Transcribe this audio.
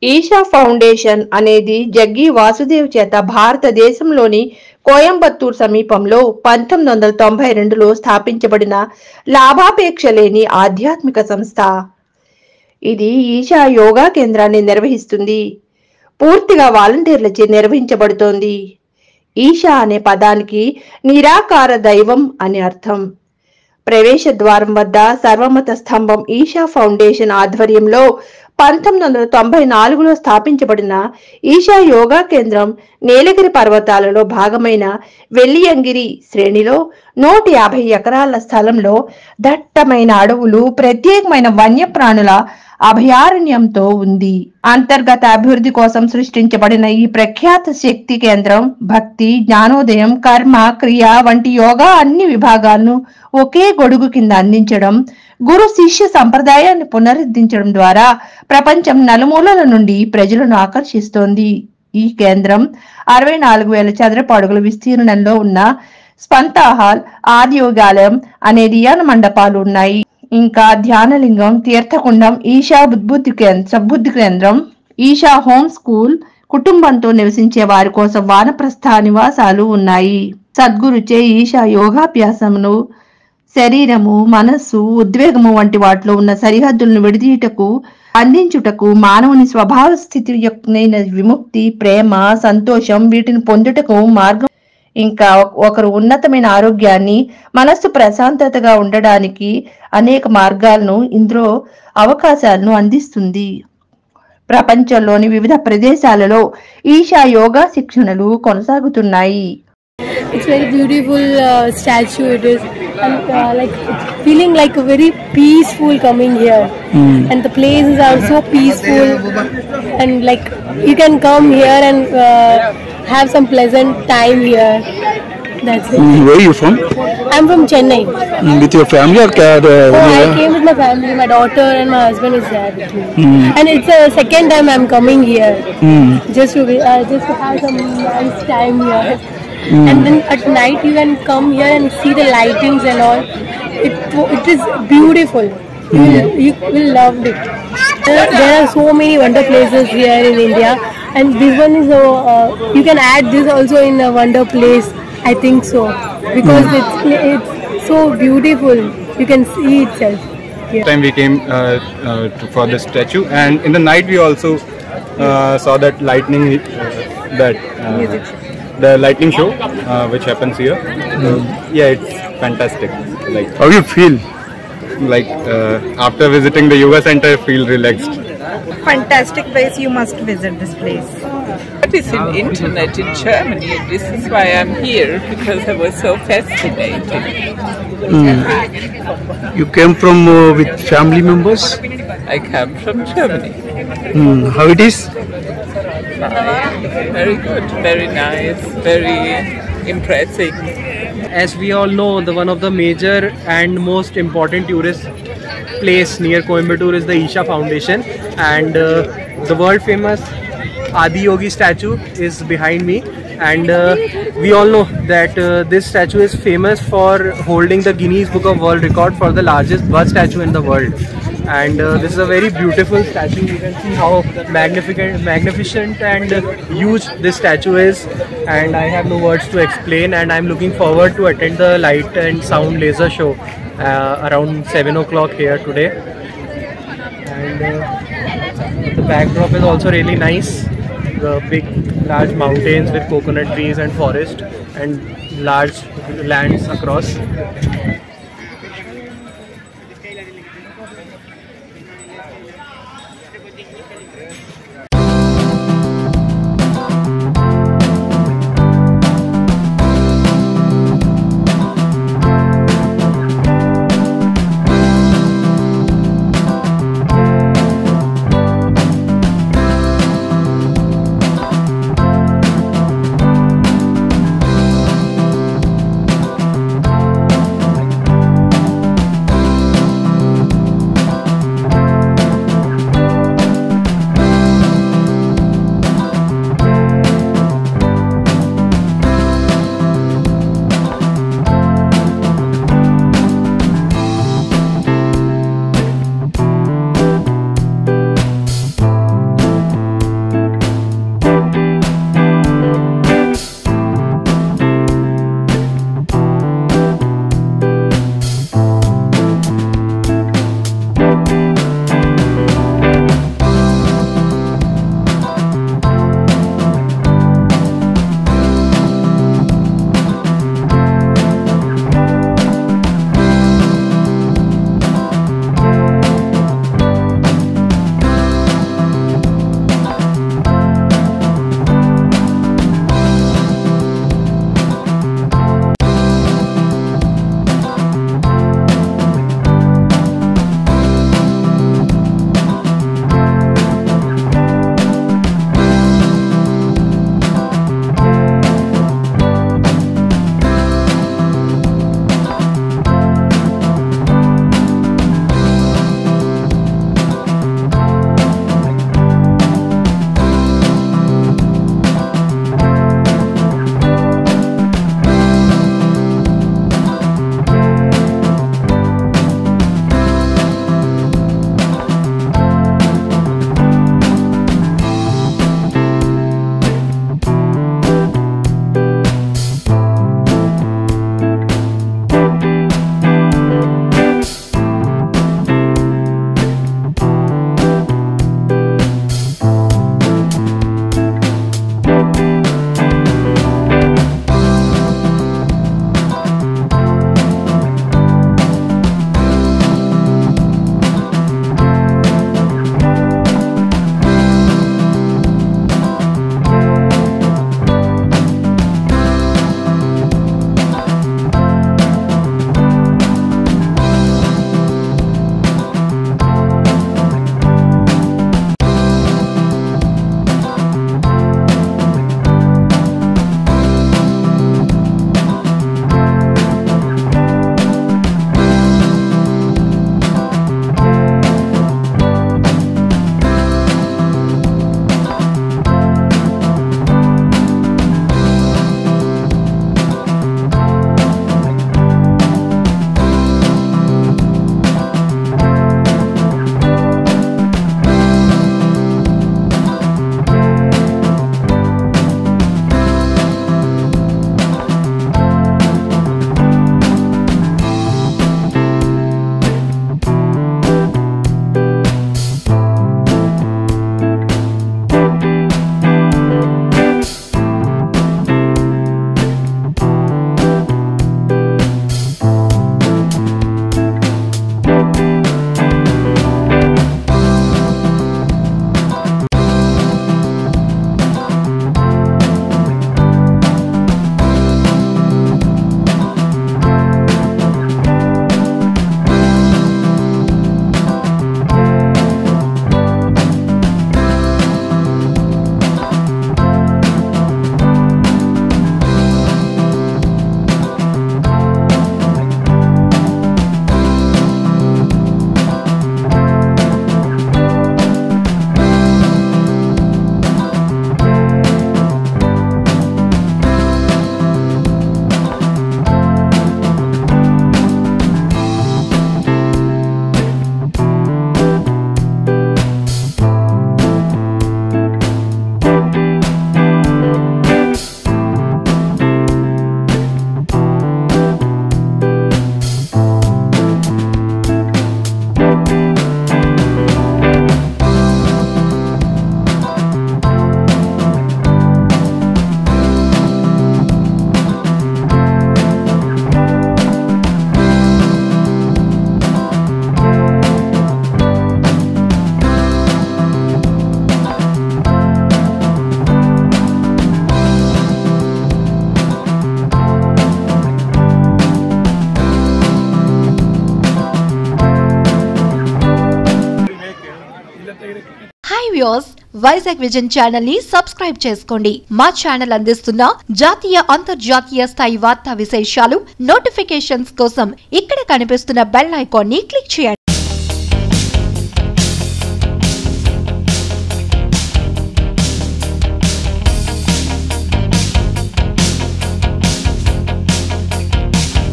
Isha foundation అనేది జగ్గి వాసుదేవ్ చేత భారతదేశంలోని కోయంబత్తూర్ సమీపంలో 1992లో స్థాపించబడిన లాభాపేక్ష లేని ఆధ్యాత్మిక సంస్థ. ఇది ఈషా యోగా కేంద్రాన్ని నిర్వహిస్తుంది. పూర్తిగా వాలంటీర్లచే నిర్వహించబడుతోంది. ఈషా అనే పదానికి నిరాకార దైవం అని అర్థం. ప్రవేశ ద్వారం వద్ద సర్వమత స్తంభం ఈషా ఫౌండేషన్ ఆధ్వర్యంలో 1994లో స్థాపించబడిన ఈషా యోగా కేంద్రం నీలగిరి పర్వతాలలో భాగమైన వెల్లియంగిరి శ్రేణిలో 150 ఎకరాల స్థలంలో దట్టమైన అడవులు, ప్రత్యేకమైన వన్యప్రాణుల అభయారణ్యంతో ఉంది. అంతర్గత అభివృద్ధి కోసం సృష్టించబడిన ఈ ప్రఖ్యాత శక్తి కేంద్రం భక్తి, జ్ఞానోదయం, కర్మ, క్రియ వంటి యోగా అన్ని విభాగాలను ఒకే గొడుగు కింద అందించడం, గురు శిష్య సంప్రదాయాన్ని పునరుద్ధరించడం ద్వారా ప్రపంచం నలుమూలల నుండి ప్రజలను ఆకర్షిస్తోంది. ఈ కేంద్రం 64,000 చదరపు అడుగుల విస్తీర్ణంలో ఉన్న స్పంతా హాల్, ఆదియోగాలయం అనే ధ్యాన మండపాలు ఉన్నాయి. ఇంకా ధ్యానలింగం, తీర్థకుండం, ఈషా సద్బుద్ధి కేంద్రం, ఈషా హోమ్ స్కూల్, కుటుంబంతో నివసించే వారి కోసం వానప్రస్థ నివాసాలు ఉన్నాయి. సద్గురుచే ఈషా యోగాభ్యాసమును శరీరము, మనస్సు, ఉద్వేగము వంటి వాటిలో ఉన్న సరిహద్దులను విడదీయుటకు, అందించుటకు, మానవుని స్వభావ స్థితి యొక్కనైన విముక్తి, ప్రేమ, సంతోషం వీటిని పొందుటకు మార్గం. ఇంకా ఒకరు ఉన్నతమైన ఆరోగ్యాన్ని, మనస్సు ప్రశాంతతగా ఉండడానికి అనేక మార్గాలను, ఇందులో అవకాశాలను అందిస్తుంది. ప్రపంచంలోని వివిధ ప్రదేశాలలో ఈషా యోగా శిక్షణలు కొనసాగుతున్నాయి. It's very beautiful statue it is, and like feeling like a very peaceful coming here. And the places are so peaceful, and like you can come here and have some pleasant time here. That's it. Where are you from? I'm from Chennai. With your family or I came with my family. My daughter and my husband is there with me. And it's the second time I'm coming here. Just to have some nice time here. And then at night you can come here and see the lightings and all. It is beautiful. You will love it. There are so many wonder places here in India, and this one is you can add this also in a wonder place. I think so, because it's so beautiful. You can see itself. This time we came for the statue, and in the night we also saw that lightning, the lightning show which happens here. Yeah, it's fantastic. Like, how you feel? Like after visiting the yoga center, I feel relaxed. Fantastic place. You must visit this place. It is in internet in Germany, and this is why I'm here, because I was so fascinated. You came from with family members? I come from Germany. How it is? Very good, very nice, very impressive. As we all know, one of the major and most important tourist place near Coimbatore is the Isha Foundation, and the world famous Adi Yogi statue is behind me. And we all know that this statue is famous for holding the Guinness Book of World Record for the largest bird statue in the world. And this is a very beautiful statue. You can see how magnificent and huge this statue is, and I have no words to explain, and I'm looking forward to attend the light and sound laser show around 7 o'clock here today. And the backdrop is also really nice. The big large mountains with coconut trees and forest and large lands across. Hi viewers, Vizag vision channel ని subscribe చేసుకోండి. మా channel అందిస్తున్న జాతీయ అంతర్జాతీయ స్థాయి వార్తా విశేషాలు notifications కోసం ఇక్కడ కనిపిస్తున్న బెల్ ఐకాన్ ని క్లిక్ చేయండి.